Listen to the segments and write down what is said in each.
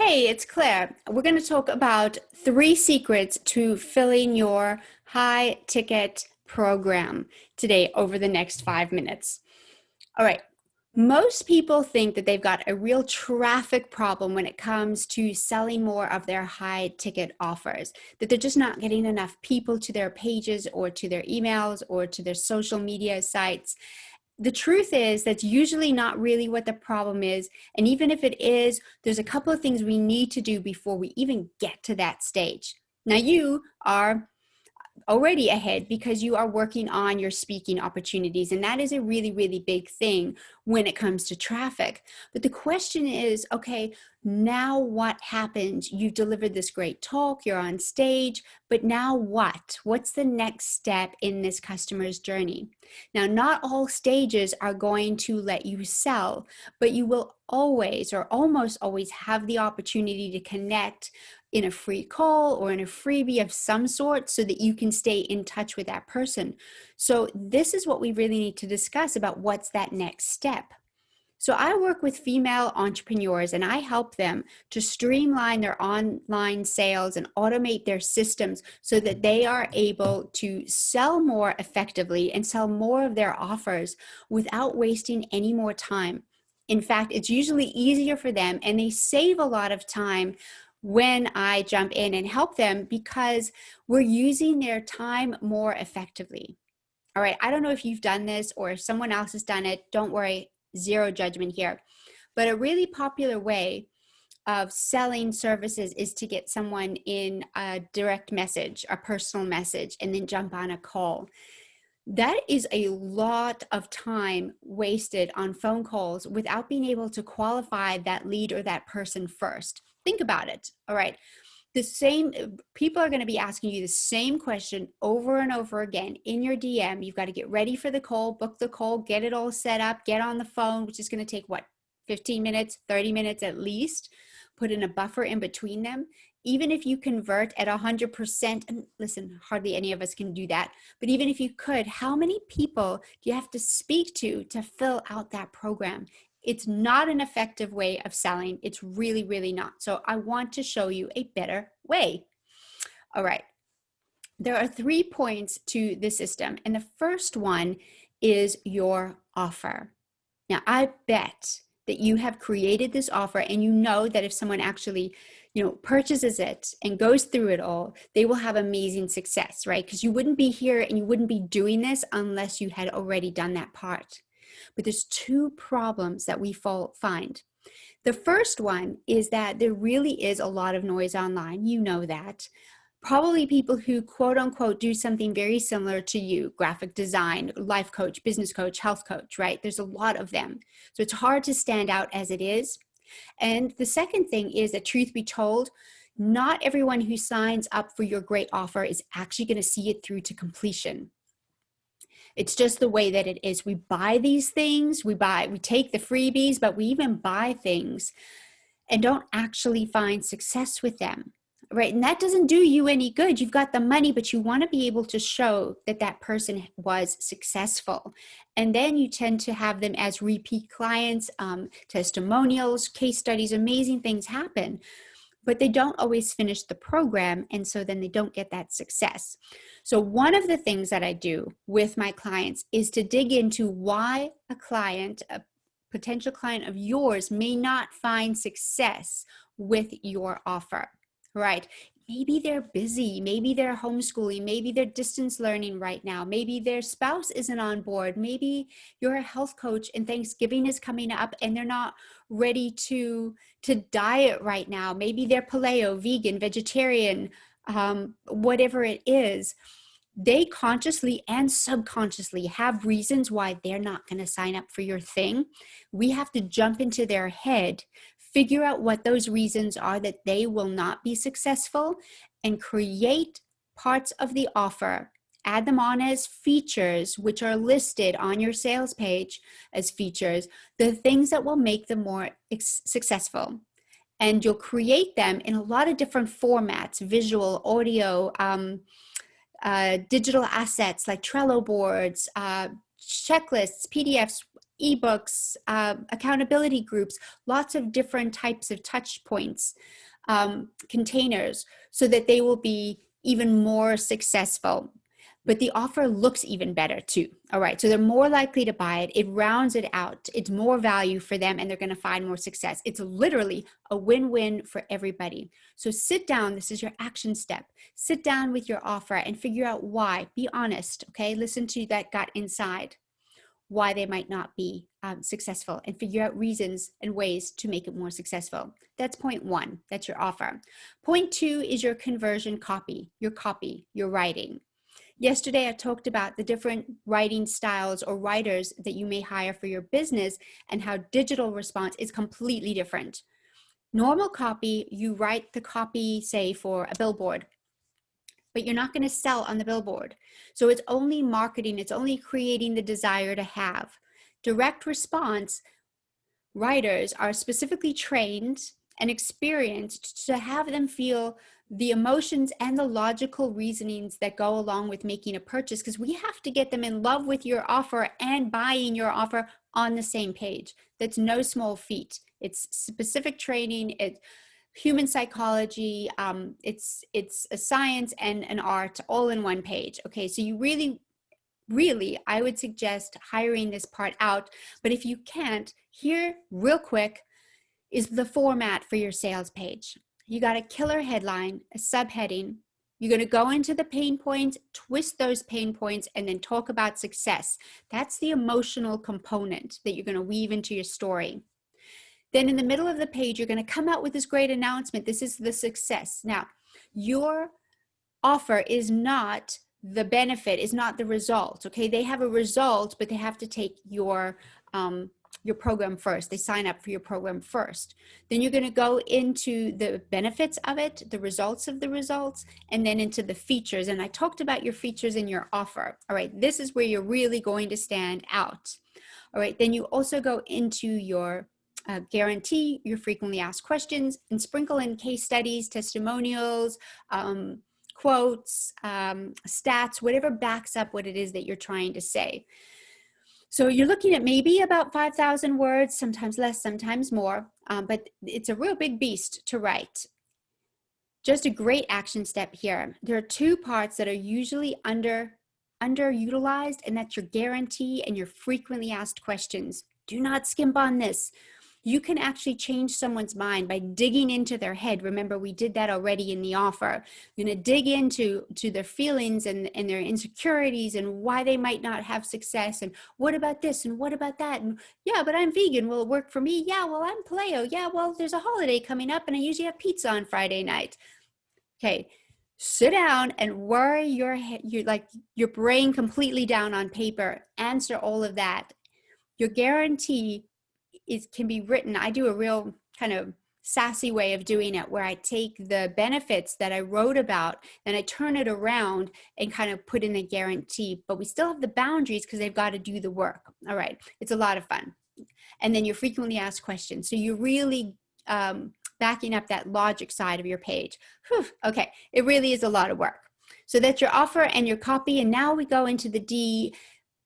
Hey, it's Claire. We're going to talk about 3 secrets to filling your high ticket program today over the next 5 minutes. All right. Most people think that they've got a real traffic problem when it comes to selling more of their high ticket offers, that they're just not getting enough people to their pages or to their emails or to their social media sites. The truth is that's usually not really what the problem is. And even if it is, there's a couple of things we need to do before we even get to that stage. Now, you are already ahead because you are working on your speaking opportunities. And that is a really, really big thing when it comes to traffic. But the question is, okay, now what happens? You've delivered this great talk, you're on stage, but now what? What's the next step in this customer's journey? Now, not all stages are going to let you sell, but you will always or almost always have the opportunity to connect in a free call or in a freebie of some sort so that you can stay in touch with that person. So this is what we really need to discuss about what's that next step. So I work with female entrepreneurs and I help them to streamline their online sales and automate their systems so that they are able to sell more effectively and sell more of their offers without wasting any more time. In fact, it's usually easier for them and they save a lot of time when I jump in and help them because we're using their time more effectively. All right, I don't know if you've done this or if someone else has done it. Don't worry, zero judgment here. But a really popular way of selling services is to get someone in a direct message, a personal message, and then jump on a call. That is a lot of time wasted on phone calls without being able to qualify that lead or that person first. Think about it. All right. The same people are going to be asking you the same question over and over again in your DM. You've got to get ready for the call, book the call, get it all set up, get on the phone, which is going to take what, 15 minutes, 30 minutes at least. Put in a buffer in between them. Even if you convert at 100%, and listen, hardly any of us can do that, but even if you could, how many people do you have to speak to fill out that program? It's not an effective way of selling. It's really, really not. So I want to show you a better way. All right. There are 3 points to the system. And the first one is your offer. Now, I bet that you have created this offer and you know that if someone actually, purchases it and goes through it all, they will have amazing success, right? Because you wouldn't be here and you wouldn't be doing this unless you had already done that part. But there's 2 problems that we find. The first one is that there really is a lot of noise online. You know that. Probably people who quote unquote do something very similar to you, graphic design, life coach, business coach, health coach, right? There's a lot of them. So it's hard to stand out as it is. And the second thing is that, truth be told, not everyone who signs up for your great offer is actually going to see it through to completion. It's just the way that it is. We buy these things, we take the freebies, but we even buy things and don't actually find success with them. Right. And that doesn't do you any good. You've got the money, but you want to be able to show that that person was successful. And then you tend to have them as repeat clients, testimonials, case studies, amazing things happen, but they don't always finish the program. And so then they don't get that success. So one of the things that I do with my clients is to dig into why a potential client of yours may not find success with your offer. Right. Maybe they're busy. Maybe they're homeschooling. Maybe they're distance learning right now. Maybe their spouse isn't on board. Maybe you're a health coach and Thanksgiving is coming up and they're not ready to diet right now. Maybe they're paleo, vegan, vegetarian, whatever it is. They consciously and subconsciously have reasons why they're not going to sign up for your thing. We have to jump into their head, figure out what those reasons are that they will not be successful, and create parts of the offer. Add them on as features, which are listed on your sales page as features, the things that will make them more successful. And you'll create them in a lot of different formats, visual, audio, digital assets like Trello boards, checklists, PDFs, ebooks, accountability groups, lots of different types of touch points, containers, so that they will be even more successful. But the offer looks even better too. All right, so they're more likely to buy it. It rounds it out. It's more value for them, and they're going to find more success. It's literally a win-win for everybody. So sit down. This is your action step. Sit down with your offer and figure out why. Be honest, okay? Listen to that gut inside, why they might not be successful, and figure out reasons and ways to make it more successful. That's point one. That's your offer. Point two is your conversion copy, your writing. Yesterday, I talked about the different writing styles or writers that you may hire for your business and how digital response is completely different. Normal copy, you write the copy, say, for a billboard, but you're not going to sell on the billboard. So it's only marketing, it's only creating the desire to have. Direct response writers are specifically trained and experienced to have them feel the emotions and the logical reasonings that go along with making a purchase, because we have to get them in love with your offer and buying your offer on the same page. That's no small feat. It's specific training, it's human psychology, it's a science and an art all in one page. Okay, so you really, I would suggest hiring this part out. But if you can't, here real quick is the format for your sales page. You got a killer headline, a subheading. You're going to go into the pain points, twist those pain points, and then talk about success. That's the emotional component that you're going to weave into your story. Then in the middle of the page, you're going to come out with this great announcement. This is the success. Now, your offer is not the benefit, is not the result. Okay, they have a result, but they have to take your program first. They sign up for your program first. Then you're going to go into the benefits of it, the results of the results, and then into the features. And I talked about your features in your offer. All right, this is where you're really going to stand out. All right, then you also go into your guarantee, your frequently asked questions, and sprinkle in case studies, testimonials, quotes, stats, whatever backs up what it is that you're trying to say. So you're looking at maybe about 5,000 words, sometimes less, sometimes more, but it's a real big beast to write. Just a great action step here. There are two parts that are usually underutilized, and that's your guarantee and your frequently asked questions. Do not skimp on this. You can actually change someone's mind by digging into their head. Remember, we did that already in the offer. You're going to dig into their feelings and their insecurities and why they might not have success. And what about this? And what about that? And yeah, but I'm vegan. Will it work for me? Yeah, well, I'm paleo. Yeah, well, there's a holiday coming up and I usually have pizza on Friday night. Okay, sit down and worry your brain completely down on paper. Answer all of that. Your guarantee can be written. I do a real kind of sassy way of doing it where I take the benefits that I wrote about and I turn it around and kind of put in a guarantee, but we still have the boundaries because they've got to do the work. All right, it's a lot of fun. And then your frequently asked questions. So you're really backing up that logic side of your page. Whew, okay, it really is a lot of work. So that's your offer and your copy. And now we go into the D,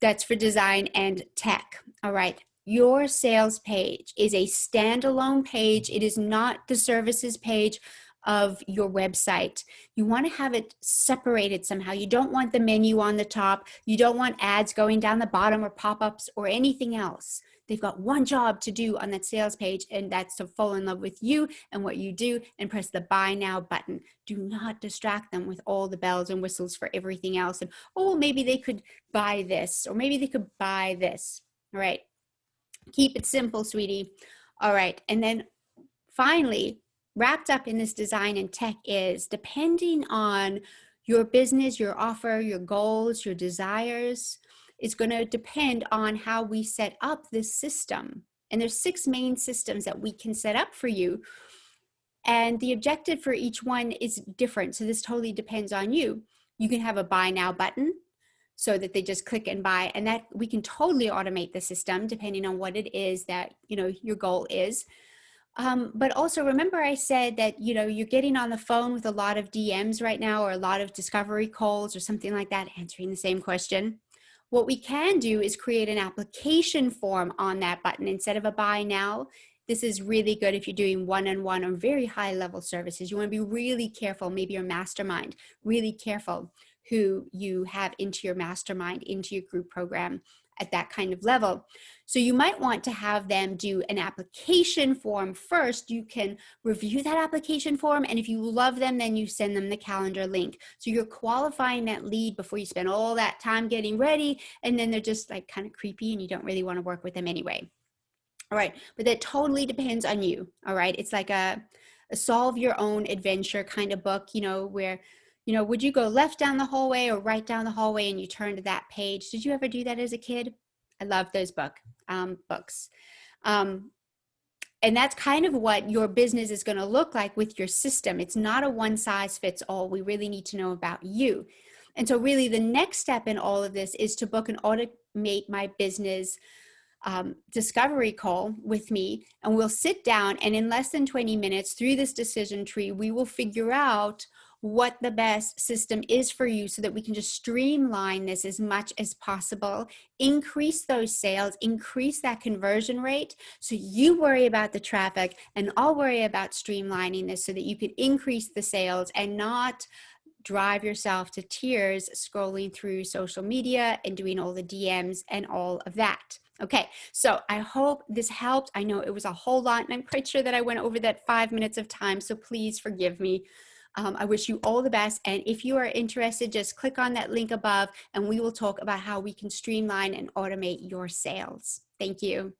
that's for design and tech. All right. Your sales page is a standalone page. It is not the services page of your website. You want to have it separated somehow. You don't want the menu on the top. You don't want ads going down the bottom or pop-ups or anything else. They've got one job to do on that sales page, and that's to fall in love with you and what you do and press the buy now button. Do not distract them with all the bells and whistles for everything else. And, oh, maybe they could buy this, or maybe they could buy this. All right. Keep it simple, sweetie. All right. And then finally, wrapped up in this design and tech is, depending on your business, your offer, your goals, your desires, is going to depend on how we set up this system. And there's 6 main systems that we can set up for you. And the objective for each one is different. So this totally depends on you. You can have a buy now button, so that they just click and buy, and that we can totally automate the system depending on what it is that your goal is. But also remember, I said that you're getting on the phone with a lot of DMs right now, or a lot of discovery calls or something like that, answering the same question. What we can do is create an application form on that button instead of a buy now. This is really good if you're doing one-on-one or very high level services. You want to be really careful, maybe your mastermind, really careful who you have into your mastermind, into your group program at that kind of level. So you might want to have them do an application form first. You can review that application form, and if you love them, then you send them the calendar link. So you're qualifying that lead before you spend all that time getting ready, and then they're just like kind of creepy and you don't really want to work with them anyway. All right, but that totally depends on you. All right, it's like a solve your own adventure kind of book, where, would you go left down the hallway or right down the hallway and you turn to that page? Did you ever do that as a kid? I love those books. And that's kind of what your business is going to look like with your system. It's not a one size fits all. We really need to know about you. And so really the next step in all of this is to book an Automate My Business discovery call with me, and we'll sit down, and in less than 20 minutes through this decision tree, we will figure out what the best system is for you so that we can just streamline this as much as possible, increase those sales, increase that conversion rate. So you worry about the traffic and I'll worry about streamlining this so that you can increase the sales and not drive yourself to tears scrolling through social media and doing all the DMs and all of that. Okay, so I hope this helped. I know it was a whole lot, and I'm quite sure that I went over that 5 minutes of time, so please forgive me. I wish you all the best, and if you are interested, just click on that link above, and we will talk about how we can streamline and automate your sales. Thank you.